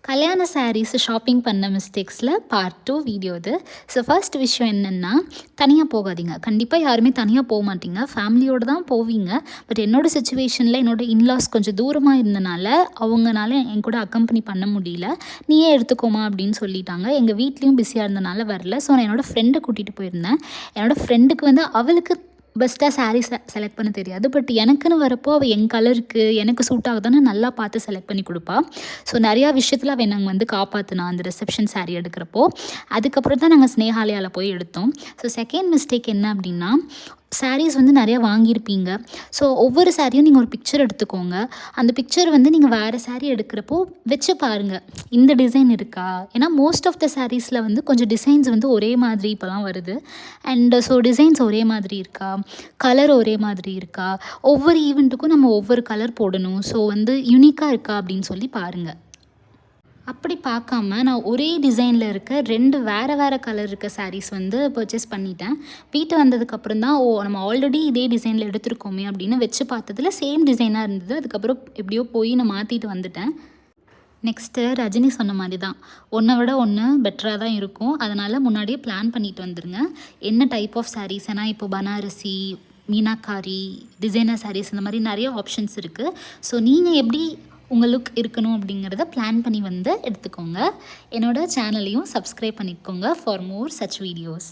கல்யாண சாரீஸ் ஷாப்பிங் பண்ண மிஸ்டேக்ஸில் part 2 video இது. ஸோ ஃபர்ஸ்ட் விஷயம் என்னென்னா, தனியாக போகாதீங்க. கண்டிப்பாக யாருமே தனியாக போக மாட்டீங்க, ஃபேமிலியோடு தான் போவீங்க. பட் என்னோடய சுச்சுவேஷனில் என்னோடய இன்லாஸ் கொஞ்சம் தூரமாக இருந்தனால அவங்கனால என் கூட அக்கம்பெனி பண்ண முடியல. நீயே எடுத்துக்கோமா அப்படின்னு சொல்லிட்டாங்க. எங்கள் வீட்லேயும் பிஸியாக இருந்தனால வரல. ஸோ நான் என்னோடய ஃப்ரெண்டை கூட்டிகிட்டு போயிருந்தேன். என்னோடய ஃப்ரெண்டுக்கு அவளுக்கு பெஸ்ட்டாக சாரீ செலக்ட் பண்ண தெரியாது. பட் எனக்குன்னு வரப்போ அவள் என் கலருக்கு எனக்கு சூட் ஆகுதான்னு நல்லா பார்த்து செலக்ட் பண்ணி கொடுப்பா. ஸோ நிறையா விஷயத்தில் அவள் நாங்கள் காப்பாற்றினா அந்த ரிசப்ஷன் சாரீ எடுக்கிறப்போ. அதுக்கப்புறம் தான் நாங்கள் ஸ்னேஹாலயாவில் போய் எடுத்தோம். ஸோ செகண்ட் மிஸ்டேக் என்ன அப்படின்னா, சாரீஸ் நிறையா வாங்கியிருப்பீங்க. ஸோ ஒவ்வொரு சாரியும் நீங்கள் ஒரு பிக்சர் எடுத்துக்கோங்க. அந்த பிக்சர் நீங்கள் வேறு சாரீ எடுக்கிறப்போ வச்சு பாருங்கள், இந்த டிசைன் இருக்கா. ஏன்னா மோஸ்ட் ஆஃப் த சாரீஸில் கொஞ்சம் டிசைன்ஸ் ஒரே மாதிரி இப்போலாம் வருது. அண்ட் ஸோ டிசைன்ஸ் ஒரே மாதிரி இருக்கா, கலர் ஒரே மாதிரி இருக்கா, ஒவ்வொரு ஈவெண்ட்டுக்கும் நம்ம ஒவ்வொரு கலர் போடணும். ஸோ யூனிக்காக இருக்கா அப்படின்னு சொல்லி பாருங்கள். அப்படி பார்க்காம நான் ஒரே டிசைனில் இருக்க 2 வேறு கலர் இருக்க சாரீஸ் பர்ச்சேஸ் பண்ணிட்டேன். வீட்டு வந்ததுக்கப்புறம் தான் நம்ம ஆல்ரெடி இதே டிசைனில் எடுத்துருக்கோமே அப்படின்னு வச்சு பார்த்ததில் சேம் டிசைனாக இருந்தது. அதுக்கப்புறம் எப்படியோ போய் நான் மாற்றிட்டு வந்துட்டேன். நெக்ஸ்ட்டு ரஜினி சொன்ன மாதிரி தான், ஒன்றை விட ஒன்று பெட்டராக தான் இருக்கும். அதனால் முன்னாடியே பிளான் பண்ணிட்டு வந்துடுங்க. என்ன டைப் ஆஃப் சாரீஸ், ஏன்னா இப்போ பனாரசி, மீனாக்காரி, டிசைனர் சாரீஸ் இந்த மாதிரி நிறைய ஆப்ஷன்ஸ் இருக்குது. ஸோ நீங்கள் எப்படி உங்கள் லுக் இருக்கணும் அப்படிங்கிறத பிளான் பண்ணி எடுத்துக்கோங்க. என்னோடய சேனலையும் சப்ஸ்கிரைப் பண்ணிக்கோங்க ஃபார் மோர் சச் வீடியோஸ்.